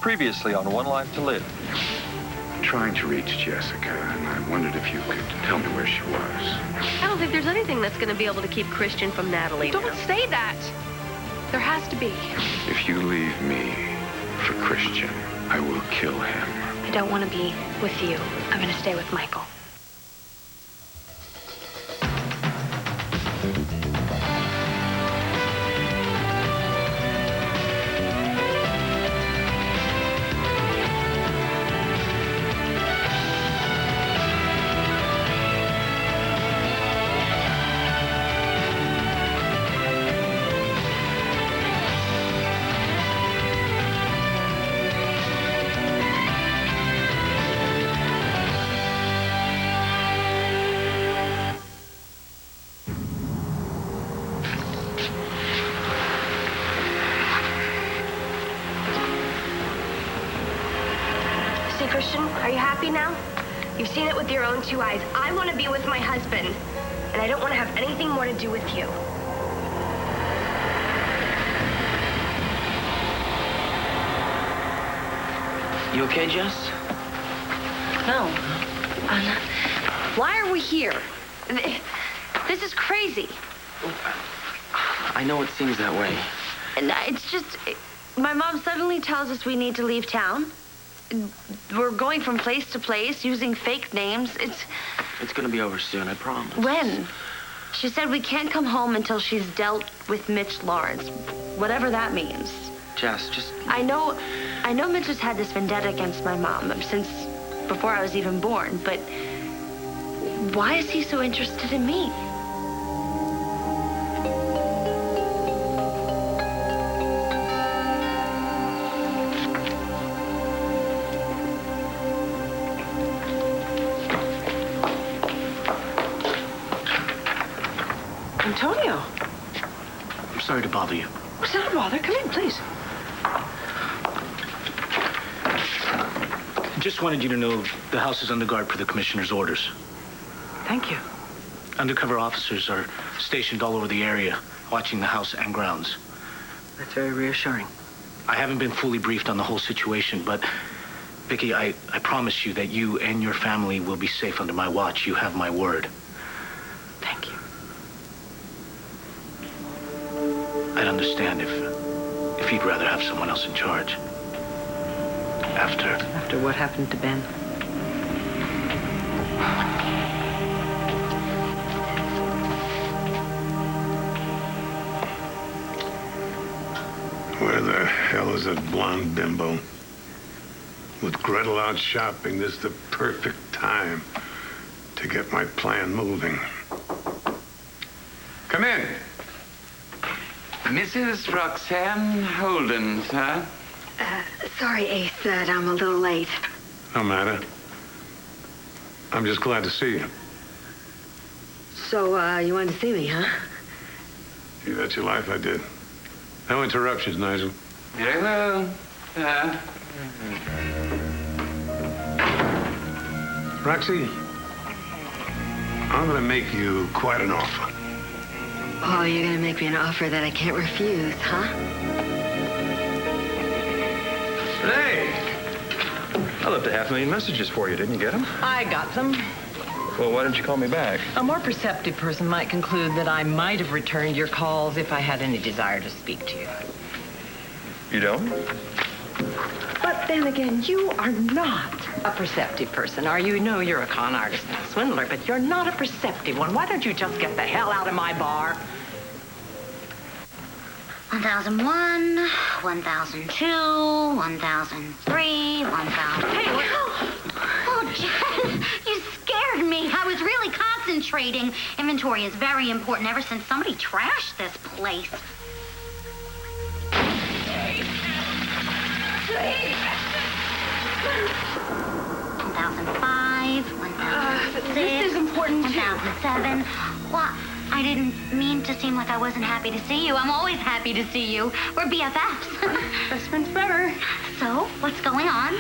Previously on One Life to Live. Trying to reach Jessica, and I wondered if you could tell me where she was. I don't think there's anything that's going to be able to keep Christian from Natalie. Don't say that. There has to be. If you leave me for Christian, I will kill him. I don't want to be with you. I'm going to stay with Michael. Christian, are you happy now? You've seen it with your own two eyes. I want to be with my husband, and I don't want to have anything more to do with you. You okay, Jess? No. Why are we here? This is crazy. I know it seems that way. And it's just, my mom suddenly tells us we need to leave town. We're going from place to place using fake names. It's gonna be over soon, I promise. When? She said we can't come home until she's dealt with Mitch Lawrence, whatever that means. Jess, just... I know Mitch has had this vendetta against my mom since before I was even born, but why is he so interested in me? Antonio. I'm sorry to bother you. It's not a bother. Come in, please. Just wanted you to know the house is under guard per the commissioner's orders. Thank you. Undercover officers are stationed all over the area, watching the house and grounds. That's very reassuring. I haven't been fully briefed on the whole situation, but Vicki, I promise you that you and your family will be safe under my watch. You have my word. Thank you. I'd understand if you'd rather have someone else in charge. After what happened to Ben? Where the hell is that blonde bimbo? With Gretel out shopping, this is the perfect time to get my plan moving. Come in. Mrs. Roxanne Holden, sir. Sorry, Ace, that I'm a little late. No matter. I'm just glad to see you. So, you wanted to see me, huh? You bet your life I did. No interruptions, Nigel. Very well, sir. Roxy, I'm gonna make you quite an offer. Oh, you're gonna make me an offer that I can't refuse, huh? Hey! I left 500,000 messages for you. Didn't you get them? I got them. Well, why didn't you call me back? A more perceptive person might conclude that I might have returned your calls if I had any desire to speak to you. You don't? But then again, you are not a perceptive person, are you? No, you're a con artist and a swindler, but you're not a perceptive one. Why don't you just get the hell out of my bar? 1001, 1002, 1003, 1000. Hey, what? Oh, Jen, you scared me. I was really concentrating. Inventory is very important ever since somebody trashed this place. 1005, 1006. This is important, too. 1007. What? I didn't mean to seem like I wasn't happy to see you. I'm always happy to see you. We're BFFs. Best friends forever. So, what's going on?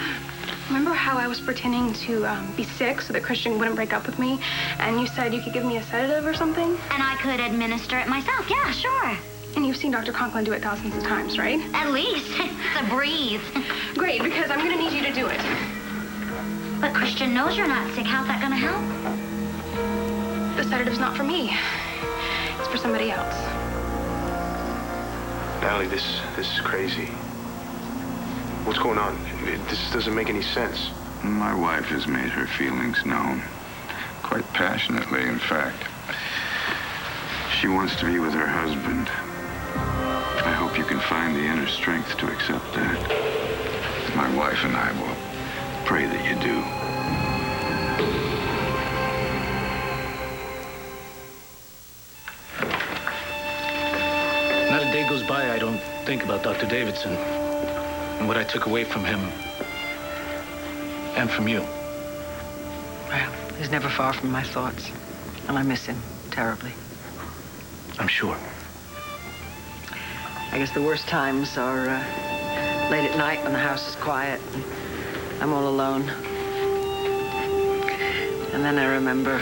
Remember how I was pretending to be sick so that Christian wouldn't break up with me? And you said you could give me a sedative or something? And I could administer it myself. Yeah, sure. And you've seen Dr. Conklin do it thousands of times, right? At least. It's a breeze. Great, because I'm going to need you to do it. But Christian knows you're not sick. How's that going to help? The sedative's not for me. It's for somebody else. Natalie, this is crazy. What's going on? This doesn't make any sense. My wife has made her feelings known. Quite passionately, in fact. She wants to be with her husband. I hope you can find the inner strength to accept that. My wife and I will pray that you do. Not a day goes by I don't think about Dr. Davidson and what I took away from him and from you. Well, he's never far from my thoughts, and I miss him terribly. I'm sure. I guess the worst times are late at night when the house is quiet and I'm all alone. And then I remember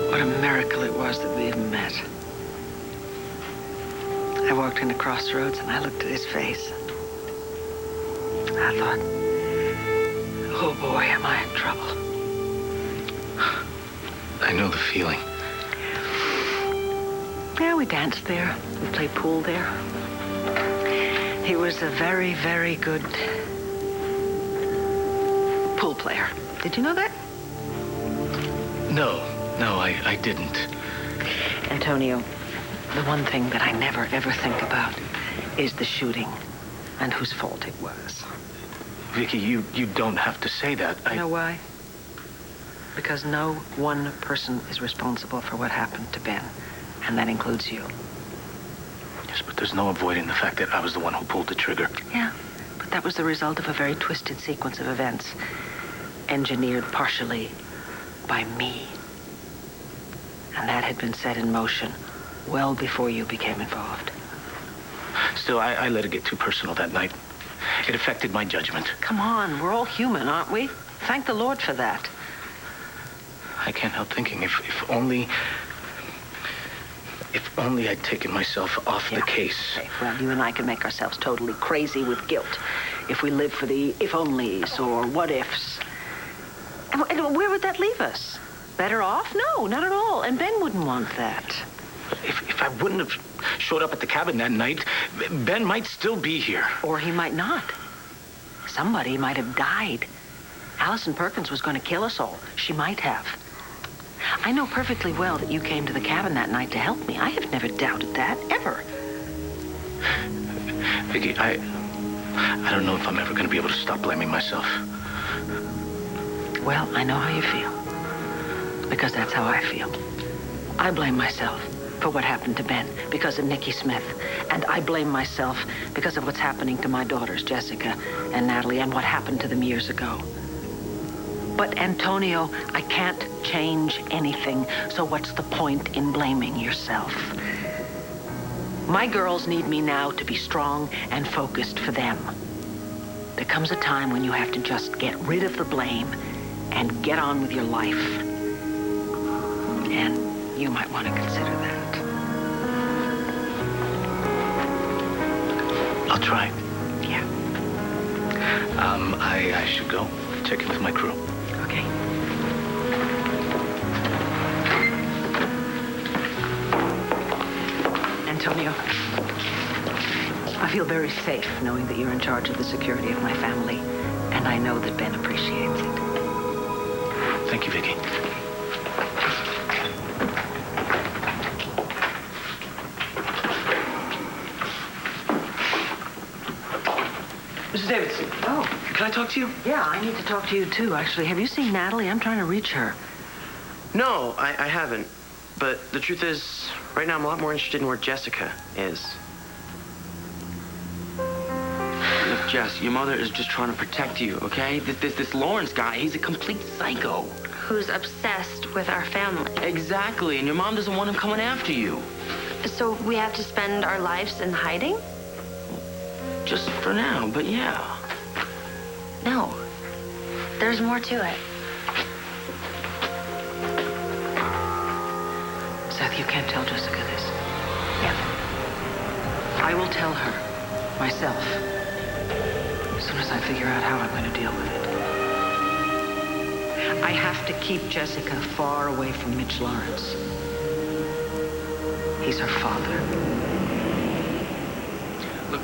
what a miracle it was that we even met. I walked into Crossroads and I looked at his face. I thought, oh boy, am I in trouble. I know the feeling. Yeah, we danced there. We played pool there. He was a very, very good pool player. Did you know that? No, I didn't. Antonio, the one thing that I never, ever think about is the shooting and whose fault it was. Vicky, you don't have to say that. You know why? Because no one person is responsible for what happened to Ben. And that includes you. Yes, but there's no avoiding the fact that I was the one who pulled the trigger. Yeah, but that was the result of a very twisted sequence of events, engineered partially by me. And that had been set in motion well before you became involved. Still, I let it get too personal that night. It affected my judgment. Come on, we're all human, aren't we? Thank the Lord for that. I can't help thinking if only I'd taken myself off the case. Okay. Well, you and I can make ourselves totally crazy with guilt if we live for the if-onlys or what-ifs. And where would that leave us? Better off? No, not at all. And Ben wouldn't want that. If I wouldn't have showed up at the cabin that night, Ben might still be here. Or he might not. Somebody might have died. Allison Perkins was going to kill us all. She might have. I know perfectly well that you came to the cabin that night to help me. I have never doubted that, ever. Vicky, I don't know if I'm ever going to be able to stop blaming myself. Well, I know how you feel. Because that's how I feel. I blame myself for what happened to Ben because of Nikki Smith. And I blame myself because of what's happening to my daughters, Jessica and Natalie, and what happened to them years ago. But, Antonio, I can't change anything, so what's the point in blaming yourself? My girls need me now to be strong and focused for them. There comes a time when you have to just get rid of the blame and get on with your life. And you might want to consider that. I'll try. Yeah. I should go check in with my crew. Okay. Antonio, I feel very safe knowing that you're in charge of the security of my family, and I know that Ben appreciates it. Thank you, Vicky. Mrs. Davidson. Oh. Can I talk to you? Yeah, I need to talk to you, too, actually. Have you seen Natalie? I'm trying to reach her. No, I haven't. But the truth is, right now I'm a lot more interested in where Jessica is. Look, Jess, your mother is just trying to protect you, okay? This Lawrence guy, he's a complete psycho. Who's obsessed with our family. Exactly, and your mom doesn't want him coming after you. So we have to spend our lives in hiding? Just for now, but yeah. No. There's more to it. Seth, you can't tell Jessica this. Yeah. I will tell her myself as soon as I figure out how I'm going to deal with it. I have to keep Jessica far away from Mitch Lawrence. He's her father. Look,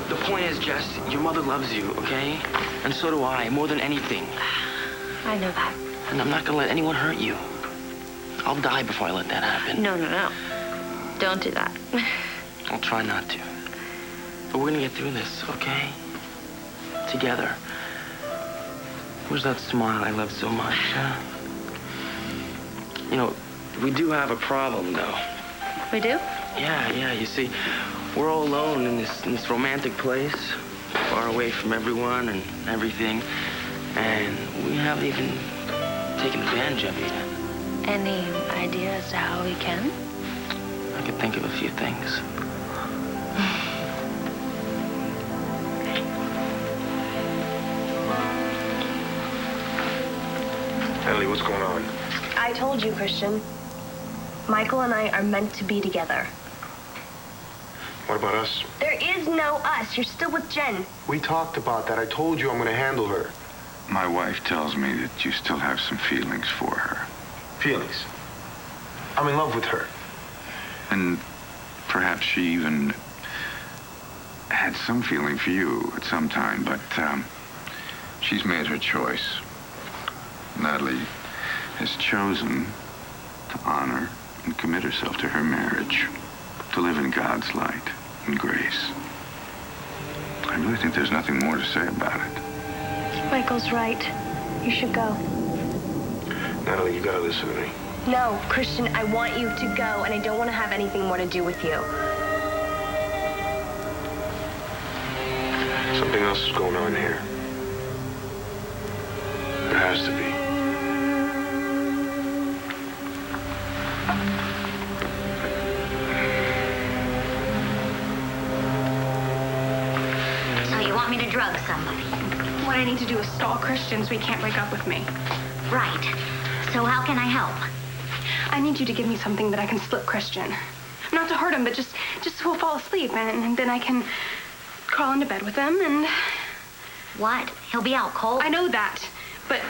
the point is, Jess, your mother loves you, okay? And so do I, more than anything. I know that. And I'm not gonna let anyone hurt you. I'll die before I let that happen. No. Don't do that. I'll try not to. But we're gonna get through this, okay? Together. Where's that smile I love so much, huh? You know, we do have a problem, though. We do? Yeah, you see, we're all alone in this romantic place, far away from everyone and everything, and we haven't even taken advantage of it yet. Any idea as to how we can? I could think of a few things. Natalie, what's going on? I told you, Christian. Michael and I are meant to be together. What about us? There is no us. You're still with Jen. We talked about that. I told you I'm going to handle her. My wife tells me that you still have some feelings for her. Feelings. I'm in love with her. And perhaps she even had some feeling for you at some time, but she's made her choice. Natalie has chosen to honor and commit herself to her marriage, to live in God's light and grace. I really think there's nothing more to say about it. Michael's right. You should go. Natalie, you got to listen to me. No, Christian, I want you to go, and I don't want to have anything more to do with you. Something else is going on here. There has to be. So you want me to drug somebody? What I need to do is stall Christian so he can't break up with me. Right. So how can I help? I need you to give me something that I can slip Christian. Not to hurt him, but just so he'll fall asleep, and then I can crawl into bed with him and... What? He'll be out cold? I know that, but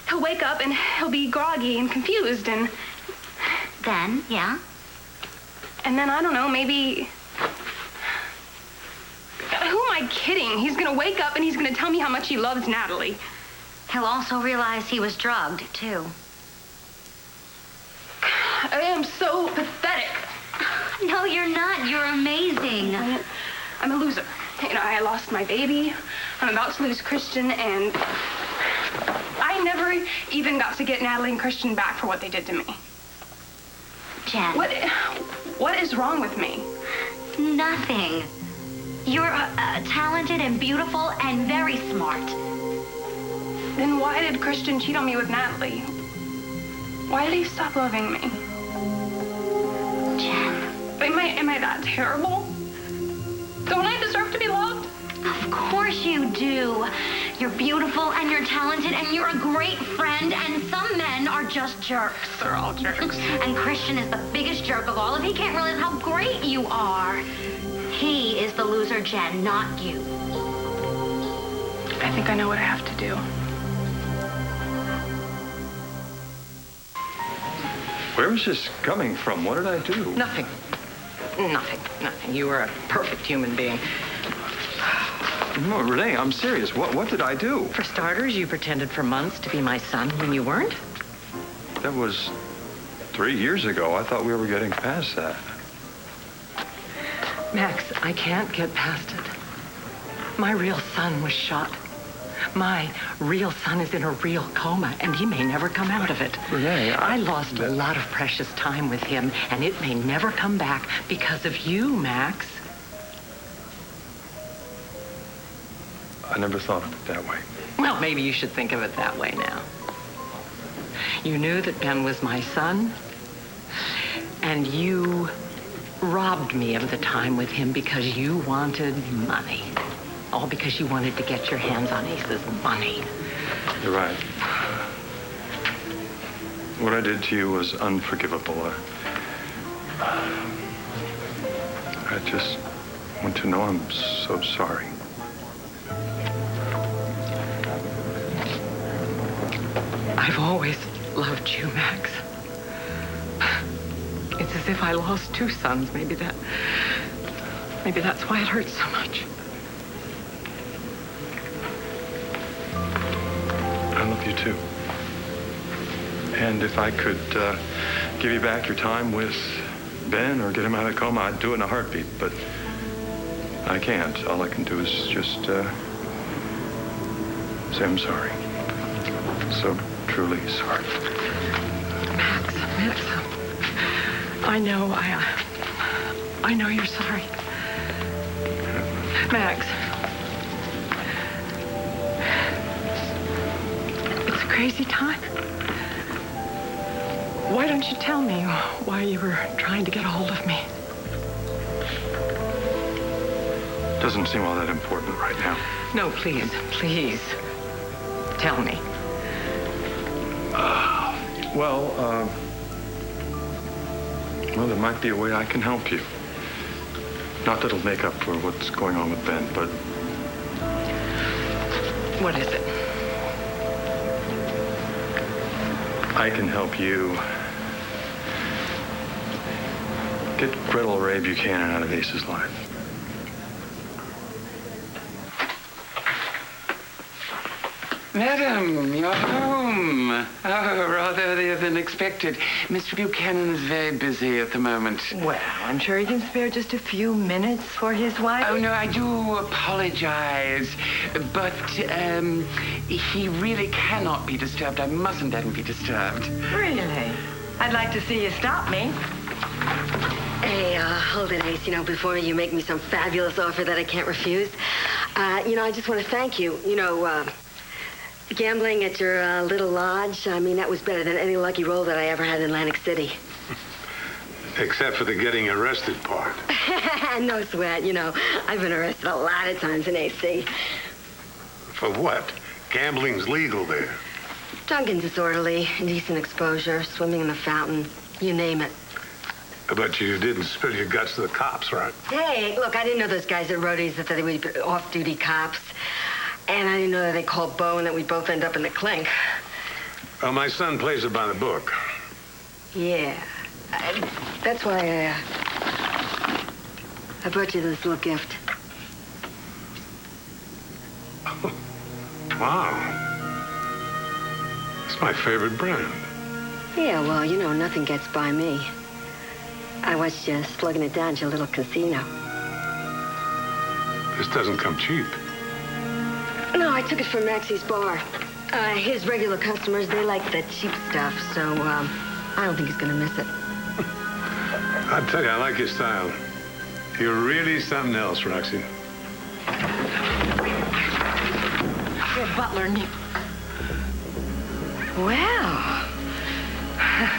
he'll wake up and he'll be groggy and confused and... Then, yeah? And then, I don't know, maybe... Who am I kidding? He's gonna wake up and he's gonna tell me how much he loves Natalie. He'll also realize he was drugged, too. I am so pathetic. No, you're not. You're amazing. I'm a loser. You know, I lost my baby. I'm about to lose Christian, and I never even got to get Natalie and Christian back for what they did to me. Jen. What is wrong with me? Nothing. You're talented and beautiful and very smart. Then why did Christian cheat on me with Natalie? Why did he stop loving me? Jen. Am I that terrible? Don't I deserve to be loved? Of course you do. You're beautiful and you're talented and you're a great friend, and some men are just jerks. They're all jerks. And Christian is the biggest jerk of all, and he can't realize how great you are. He is the loser, Jen, not you. I think I know what I have to do. Where is this coming from? What did I do? Nothing. You were a perfect human being. No, Renee, I'm serious. What did I do? For starters, you pretended for months to be my son when you weren't. That was 3 years ago. I thought we were getting past that. Max, I can't get past it. My real son was shot. My real son is in a real coma, and he may never come out of it. Renee, I lost a lot of precious time with him, and it may never come back because of you, Max. I never thought of it that way. Well, maybe you should think of it that way now. You knew that Ben was my son, and you robbed me of the time with him because you wanted money. All because you wanted to get your hands on Ace's money. You're right. What I did to you was unforgivable. I just want to know I'm so sorry. I've always loved you, Max. It's as if I lost two sons. Maybe that's why it hurts so much. I love you too. And if I could give you back your time with Ben or get him out of the coma, I'd do it in a heartbeat, but I can't. All I can do is just say I'm sorry. So truly sorry. Max, I know you're sorry. Max, it's a crazy time. Why don't you tell me why you were trying to get a hold of me? Doesn't seem all that important right now. No, please. Tell me. Well, there might be a way I can help you. Not that it'll make up for what's going on with Ben, but... What is it? I can help you get Gretel Ray Buchanan out of Ace's life. Madam, you're home. Oh, rather earlier than expected. Mr. Buchanan is very busy at the moment. Well, I'm sure he can spare just a few minutes for his wife. Oh, no, I do apologize. But, he really cannot be disturbed. I mustn't let him be disturbed. Really? I'd like to see you stop me. Hey, hold it, Ace. Before you make me some fabulous offer that I can't refuse. I just want to thank you. Gambling at your little lodge, that was better than any lucky roll that I ever had in Atlantic City. Except for the getting arrested part. No sweat, I've been arrested a lot of times in AC. For what? Gambling's legal there. Drunk and disorderly, indecent exposure, swimming in the fountain, you name it. But you didn't spill your guts to the cops, right? Hey, look, I didn't know those guys at Rhodey's that they would be off-duty cops. And I didn't know that they called Bo and that we'd both end up in the clink. Well, my son plays it by the book. Yeah. That's why I brought you this little gift. Wow. It's my favorite brand. Yeah, well, nothing gets by me. I watched you slugging it down at your little casino. This doesn't come cheap. No, I took it from Maxie's bar. His regular customers, they like the cheap stuff, so I don't think he's gonna miss it. I tell you, I like your style. You're really something else, Roxy. Your butler knew. Well,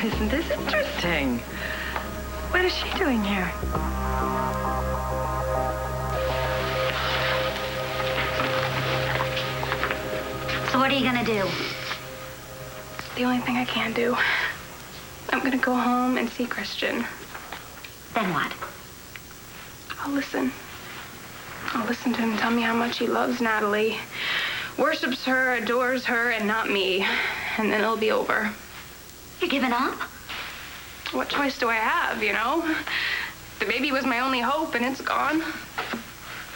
isn't this interesting? What is she doing here? So what are you gonna do? The only thing I can do. I'm gonna go home and see Christian. Then what? I'll listen. I'll listen to him tell me how much he loves Natalie, worships her, adores her, and not me. And then it'll be over. You're giving up? What choice do I have, The baby was my only hope, and it's gone.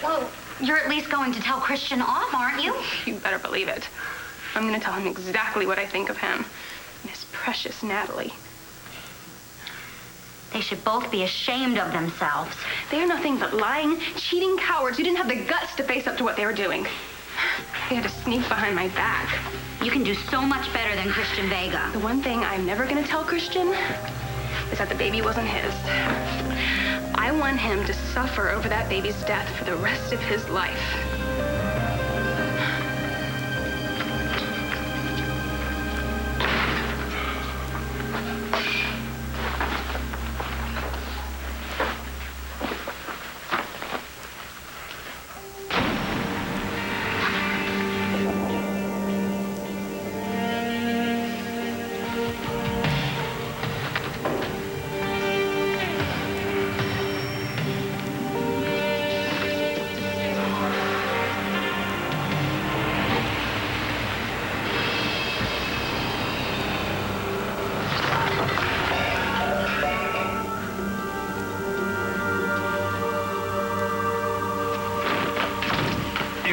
Well, you're at least going to tell Christian off, aren't you? You better believe it. I'm going to tell him exactly what I think of him and his precious Natalie. They should both be ashamed of themselves. They are nothing but lying, cheating cowards who didn't have the guts to face up to what they were doing. They had to sneak behind my back. You can do so much better than Christian Vega. The one thing I'm never going to tell Christian is that the baby wasn't his. I want him to suffer over that baby's death for the rest of his life.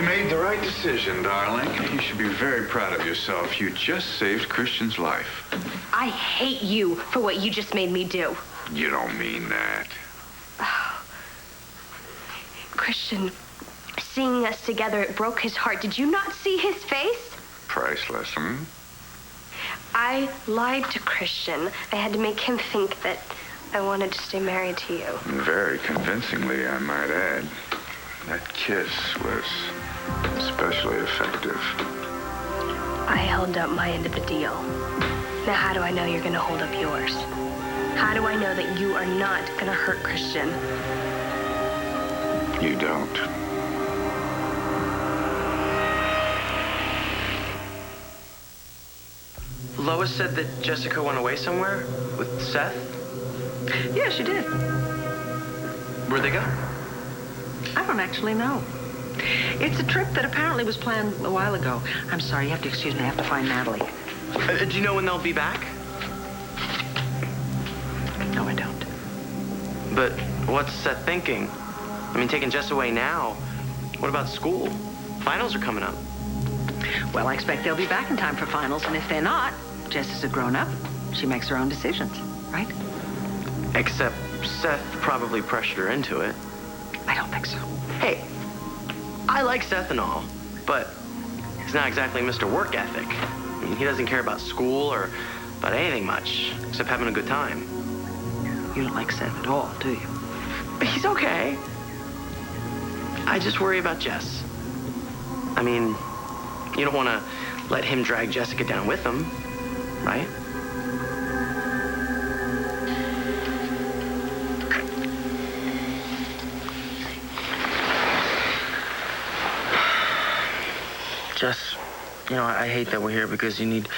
made the right decision, darling. You should be very proud of yourself. You just saved Christian's life. I hate you for what you just made me do. You don't mean that. Christian, seeing us together, it broke his heart. Did you not see his face? Priceless, hmm? I lied to Christian. I had to make him think that I wanted to stay married to you. Very convincingly, I might add. That kiss was especially effective. I held up my end of the deal. Now how do I know you're going to hold up yours? How do I know that you are not going to hurt Christian? You don't. Lois said that Jessica went away somewhere with Seth. Yeah, she did. Where'd they go? I don't actually know. It's a trip that apparently was planned a while ago. I'm sorry, you have to excuse me. I have to find Natalie. Do you know when they'll be back? No, I don't. But what's Seth thinking? I mean, taking Jess away now. What about school? Finals are coming up. Well, I expect they'll be back in time for finals, and if they're not, Jess is a grown-up. She makes her own decisions, right? Except Seth probably pressured her into it. I don't think so. Hey, I like Seth and all, but he's not exactly Mr. Work Ethic. I mean, he doesn't care about school or about anything much, except having a good time. You don't like Seth at all, do you? He's okay. I just worry about Jess. I mean, you don't want to let him drag Jessica down with him, right? Jess, you know, I hate that we're here because you need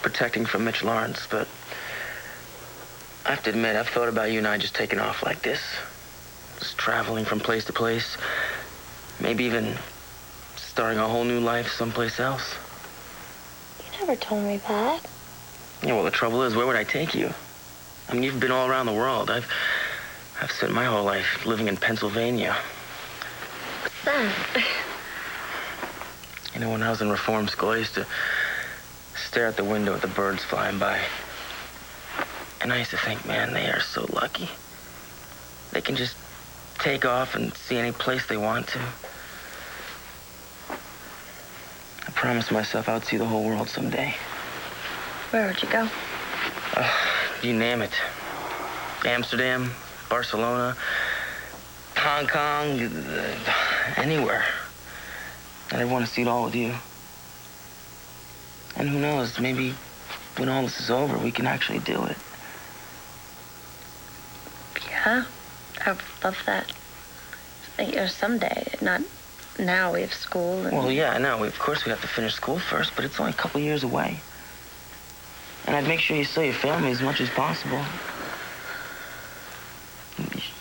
protecting from Mitch Lawrence, but I have to admit, I've thought about you and I just taking off like this. Just traveling from place to place. Maybe even starting a whole new life someplace else. You never told me that. Yeah, well, the trouble is, where would I take you? I mean, you've been all around the world. I've spent my whole life living in Pennsylvania. What's that? You know, when I was in reform school, I used to stare out the window at the birds flying by. And I used to think, man, they are so lucky. They can just take off and see any place they want to. I promised myself I would see the whole world someday. Where would you go? You name it. Amsterdam, Barcelona, Hong Kong, anywhere. And I'd want to see it all with you. And who knows, maybe when all this is over, we can actually do it. Yeah, I would love that. You know, someday, not now. We have school. And... Well, yeah, I know. Of course, we have to finish school first, but it's only a couple years away. And I'd make sure you saw your family as much as possible.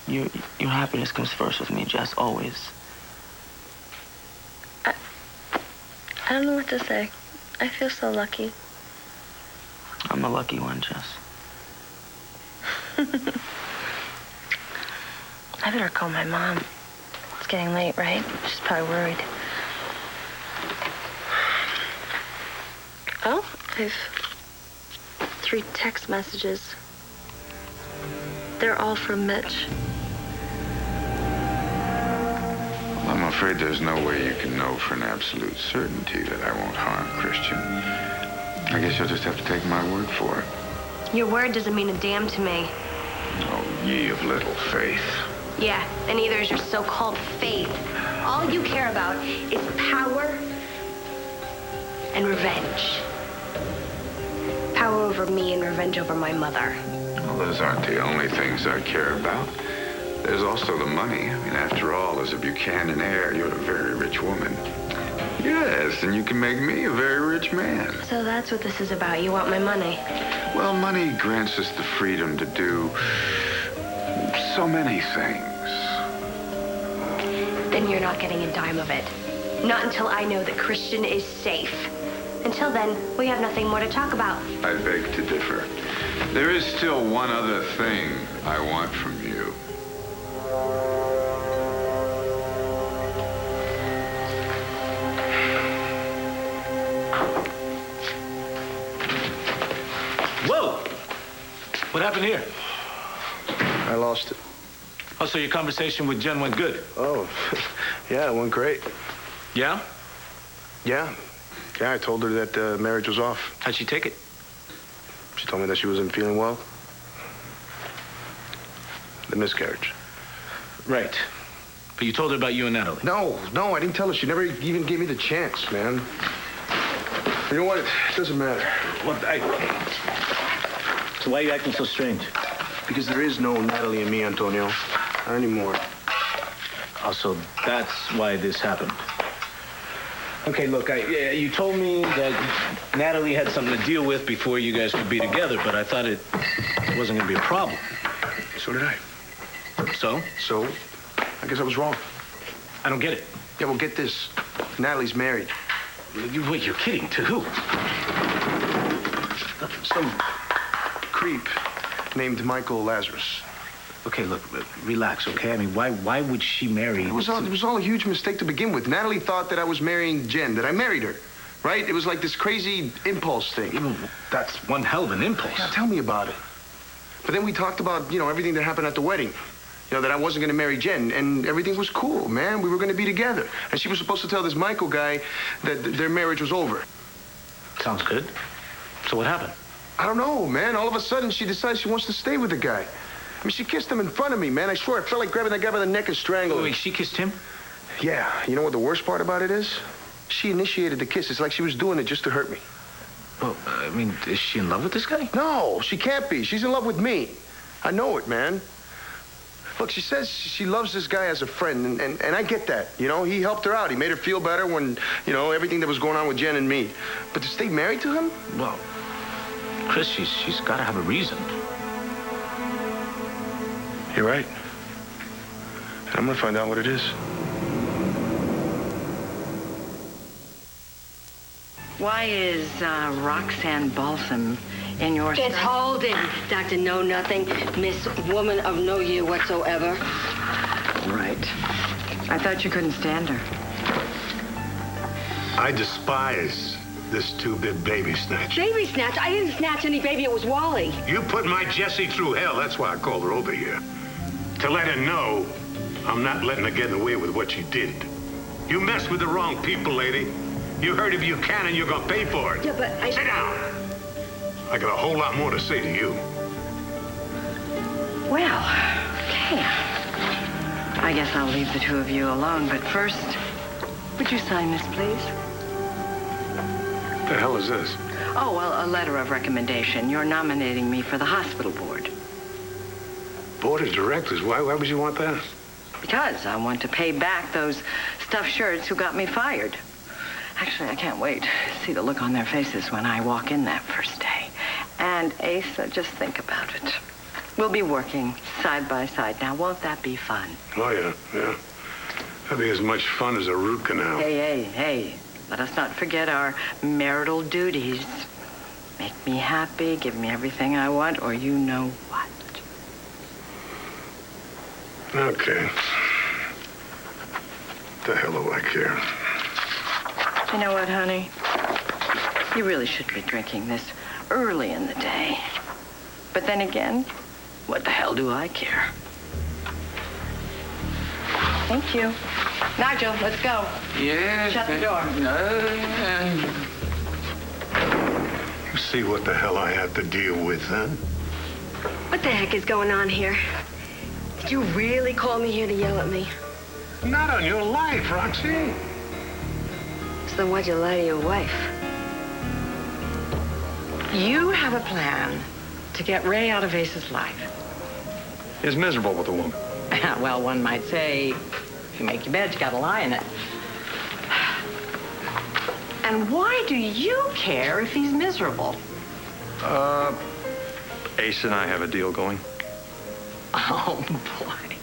Your happiness comes first with me, Jess, always. I don't know what to say. I feel so lucky. I'm the lucky one, Jess. I better call my mom. It's getting late, right? She's probably worried. Oh, I've 3 text messages. They're all from Mitch. I'm afraid there's no way you can know for an absolute certainty that I won't harm Christian. I guess you'll just have to take my word for it. Your word doesn't mean a damn to me. Oh, ye of little faith. Yeah, and neither is your so-called faith. All you care about is power and revenge. Power over me and revenge over my mother. Well, those aren't the only things I care about. There's also the money. I mean, after all, as a Buchanan heir, you're a very rich woman. Yes, and you can make me a very rich man. So that's what this is about. You want my money. Well, money grants us the freedom to do so many things. Then you're not getting a dime of it. Not until I know that Christian is safe. Until then, we have nothing more to talk about. I beg to differ. There is still one other thing I want from you. What happened here? I lost it. Oh, so your conversation with Jen went good? Oh, yeah, it went great. Yeah? Yeah. Yeah, I told her that the marriage was off. How'd she take it? She told me that she wasn't feeling well. The miscarriage. Right. But you told her about you and Natalie. No, I didn't tell her. She never even gave me the chance, man. You know what? It doesn't matter. So why are you acting so strange? Because there is no Natalie and me, Antonio. Not anymore. Also, that's why this happened. Okay, look, you told me that Natalie had something to deal with before you guys could be together, but I thought it wasn't going to be a problem. So did I. So? So, I guess I was wrong. I don't get it. Yeah, well, get this. Natalie's married. Wait, you're kidding? To who? Some creep named Michael Lazarus. Okay, look, relax, okay? I mean, why would she marry... It was all a huge mistake to begin with. Natalie thought that I was marrying Jen, that I married her, right? It was like this crazy impulse thing. That's one hell of an impulse. Yeah, tell me about it. But then we talked about, everything that happened at the wedding. That I wasn't going to marry Jen, and everything was cool, man. We were going to be together. And she was supposed to tell this Michael guy that their marriage was over. Sounds good. So what happened? I don't know, man. All of a sudden, she decides she wants to stay with the guy. I mean, she kissed him in front of me, man. I swear, I felt like grabbing that guy by the neck and strangling him. Wait, she kissed him? Yeah. You know what the worst part about it is? She initiated the kiss. It's like she was doing it just to hurt me. Well, I mean, is she in love with this guy? No, she can't be. She's in love with me. I know it, man. Look, she says she loves this guy as a friend, and I get that. He helped her out. He made her feel better when, everything that was going on with Jen and me. But to stay married to him? Well, Chris, she's got to have a reason. You're right. I'm going to find out what it is. Why is Roxanne Balsam in your It's holding, Dr. Know Nothing, Miss Woman of No Year whatsoever. Right. I thought you couldn't stand her. I despise this two-bit baby snatch. Baby snatch? I didn't snatch any baby. It was Wally. You put my Jessie through hell. That's why I called her over here. To let her know I'm not letting her get away with what she did. You messed with the wrong people, lady. You heard of Buchanan, you're gonna pay for it. Yeah, but I... Sit down. I got a whole lot more to say to you. Well, okay. I guess I'll leave the two of you alone, but first, would you sign this, please? The hell is this? Oh, well, a letter of recommendation. You're nominating me for the hospital board. Board of directors? Why would you want that? Because I want to pay back those stuffed shirts who got me fired. Actually, I can't wait to see the look on their faces when I walk in that first day. And Asa, just think about it. We'll be working side by side. Now, won't that be fun? Oh, yeah. That'd be as much fun as a root canal. Hey. Let us not forget our marital duties. Make me happy, give me everything I want, or you know what. Okay. The hell do I care? You know what, honey? You really shouldn't be drinking this early in the day. But then again, what the hell do I care? Thank you. Nigel, let's go. Yes. Shut the door. No. You see what the hell I had to deal with, then? What the heck is going on here? Did you really call me here to yell at me? Not on your life, Roxy. So then why'd you lie to your wife? You have a plan to get Ray out of Ace's life. He's miserable with a woman. Well, one might say, if you make your bed, you gotta lie in it. And why do you care if he's miserable? Ace and I have a deal going. Oh, boy.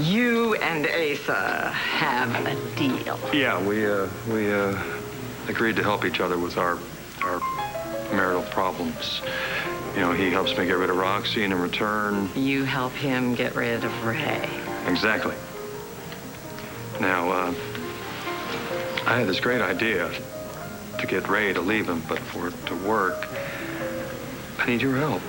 You and Asa have a deal. Yeah, we agreed to help each other with our marital problems. He helps me get rid of Roxy, and in return... You help him get rid of Ray. Exactly. Now, I had this great idea to get Ray to leave him, but for it to work, I need your help.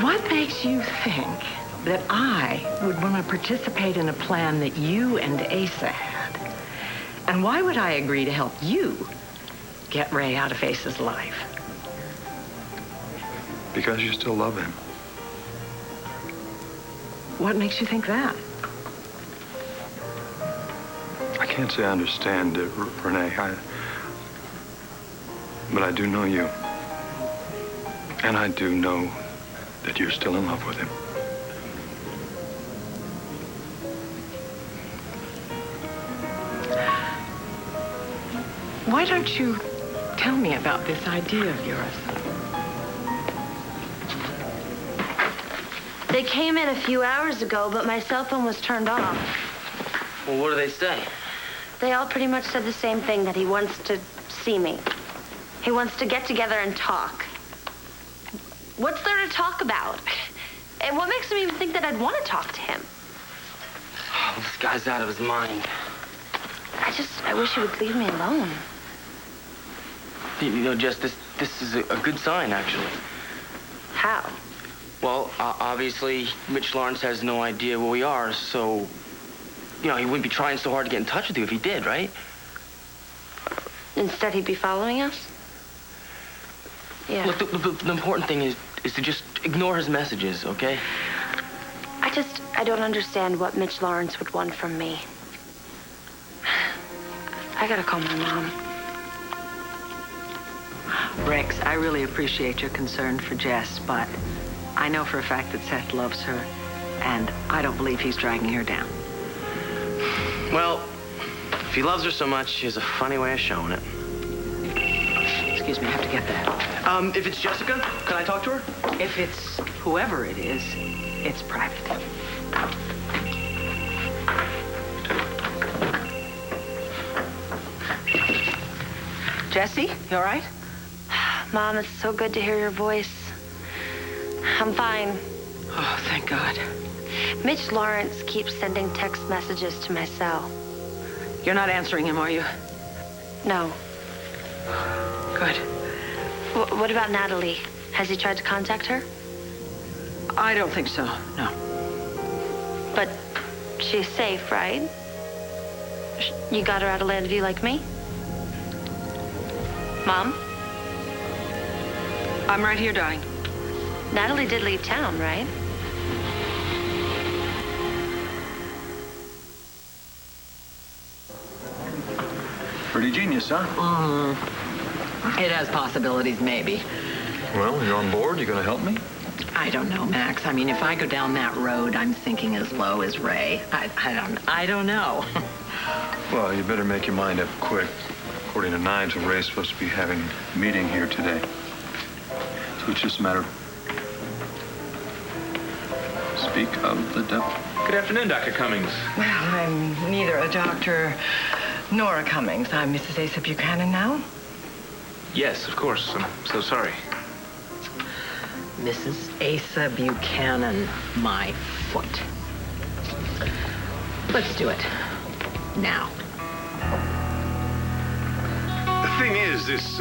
What makes you think that I would want to participate in a plan that you and Asa had? And why would I agree to help you get Ray out of Asa's life? Because you still love him. What makes you think that? I can't say I understand it, Renee. But I do know you. And I do know that you're still in love with him. Why don't you tell me about this idea of yours? They came in a few hours ago, but my cell phone was turned off. Well, what do they say? They all pretty much said the same thing, that he wants to see me. He wants to get together and talk. What's there to talk about? And what makes him even think that I'd want to talk to him? Oh, this guy's out of his mind. I wish he would leave me alone. You know, Jess, this is a good sign, actually. How? Well, obviously, Mitch Lawrence has no idea where we are, so, you know, he wouldn't be trying so hard to get in touch with you if he did, right? Instead, he'd be following us? Yeah. Look, the important thing is to just ignore his messages, okay? I don't understand what Mitch Lawrence would want from me. I gotta call my mom. Rex, I really appreciate your concern for Jess, but I know for a fact that Seth loves her, and I don't believe he's dragging her down. Well, if he loves her so much, he has a funny way of showing it. Excuse me, I have to get that. If it's Jessica, can I talk to her? If it's whoever it is, it's private. Jessie, you all right? Mom, it's so good to hear your voice. I'm fine. Oh, thank God. Mitch Lawrence keeps sending text messages to my cell. You're not answering him, are you? No. Good. What about Natalie? Has he tried to contact her? I don't think so, no. But she's safe, right? You got her out of Landview like me? Mom? I'm right here, darling. Natalie did leave town, right? Pretty genius, huh? It has possibilities, maybe. Well, you're on board. You gonna help me? I don't know, Max. I mean, if I go down that road, I'm thinking as low as Ray. I don't know. Well, you better make your mind up quick. According to Nines, Ray's supposed to be having a meeting here today. So it's just a matter of... Speak of the devil. Good afternoon, Dr. Cummings. Well, I'm neither a doctor nor a Cummings. I'm Mrs. Asa Buchanan now. Yes, of course. I'm so sorry. Mrs. Asa Buchanan, my foot. Let's do it. Now. The thing is, this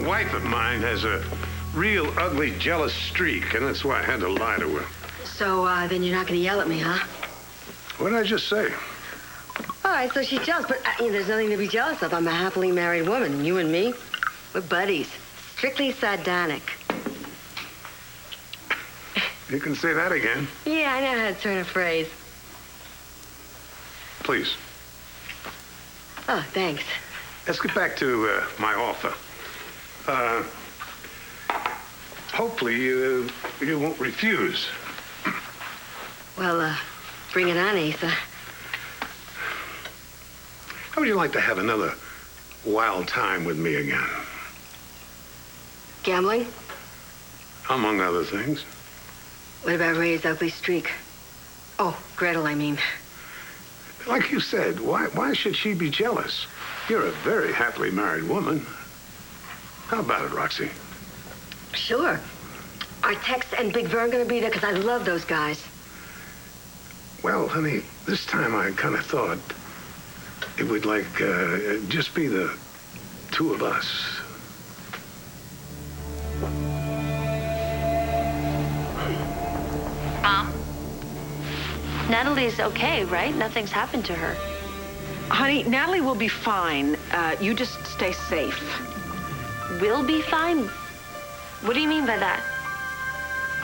wife of mine has a real ugly, jealous streak, and that's why I had to lie to her. So, then you're not gonna yell at me, huh? What did I just say? All right, so she's jealous, but there's nothing to be jealous of. I'm a happily married woman, and you and me, we're buddies. Strictly sardonic. You can say that again. Yeah, I know how to turn a phrase. Please. Oh, thanks. Let's get back to my offer. Hopefully, you won't refuse. Well, bring it on, Asa. How would you like to have another wild time with me again? Gambling? Among other things. What about Ray's ugly streak? Oh, Gretel, I mean. Like you said, why should she be jealous? You're a very happily married woman. How about it, Roxy? Sure. Are Tex and Big Vern gonna be there? Because I love those guys. Well, honey, this time I kind of thought it would, just be the two of us. Natalie's okay, right? Nothing's happened to her. Honey, Natalie will be fine. You just stay safe. Will be fine? What do you mean by that?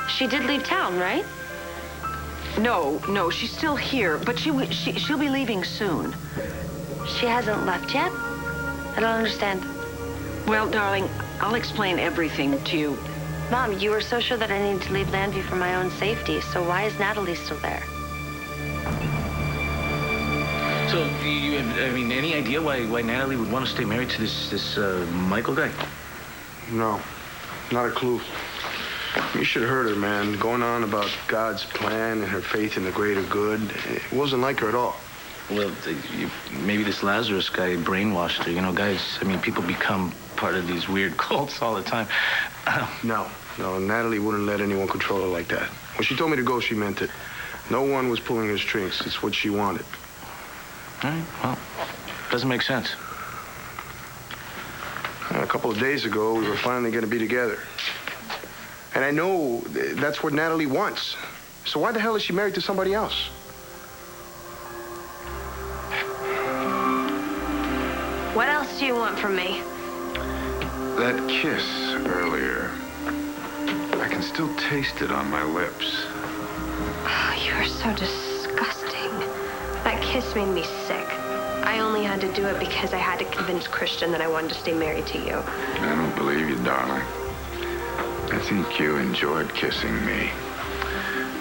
She did leave town, right? No, she's still here, but she'll be leaving soon. She hasn't left yet? I don't understand. Well, darling, I'll explain everything to you. Mom, you were so sure that I needed to leave Landview for my own safety, so why is Natalie still there? So, any idea why Natalie would want to stay married to this Michael guy? No, not a clue. You should have heard her, man, going on about God's plan and her faith in the greater good. It wasn't like her at all. Well, maybe this Lazarus guy brainwashed her. You know, guys, people become part of these weird cults all the time. No, Natalie wouldn't let anyone control her like that. When she told me to go, she meant it. No one was pulling her strings. It's what she wanted. All right, well, doesn't make sense. A couple of days ago, we were finally going to be together. And I know that's what Natalie wants. So why the hell is she married to somebody else? What else do you want from me? That kiss earlier, I can still taste it on my lips. Oh, you are so disgusting. That kiss made me sick. I only had to do it because I had to convince Christian that I wanted to stay married to you. I don't believe you, darling. I think you enjoyed kissing me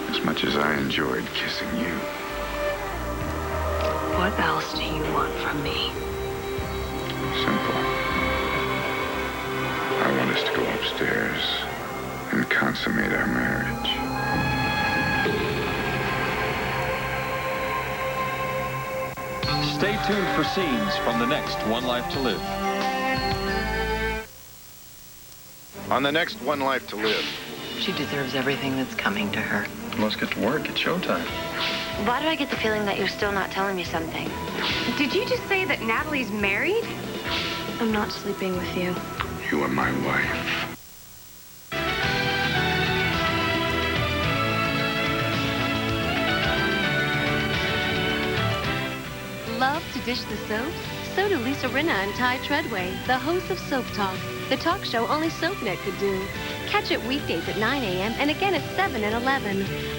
as much as I enjoyed kissing you. What else do you want from me? Simple. I want us to go upstairs and consummate our marriage. Stay tuned for scenes from the next One Life to Live. On the next One Life to Live. She deserves everything that's coming to her. Let's get to work. It's showtime. Why do I get the feeling that you're still not telling me something? Did you just say that Natalie's married? I'm not sleeping with you. You are my wife. Love to dish the soaps? So do Lisa Rinna and Ty Treadway, the hosts of Soap Talk, the talk show only SoapNet could do. Catch it weekdays at 9 a.m. and again at 7 and 11.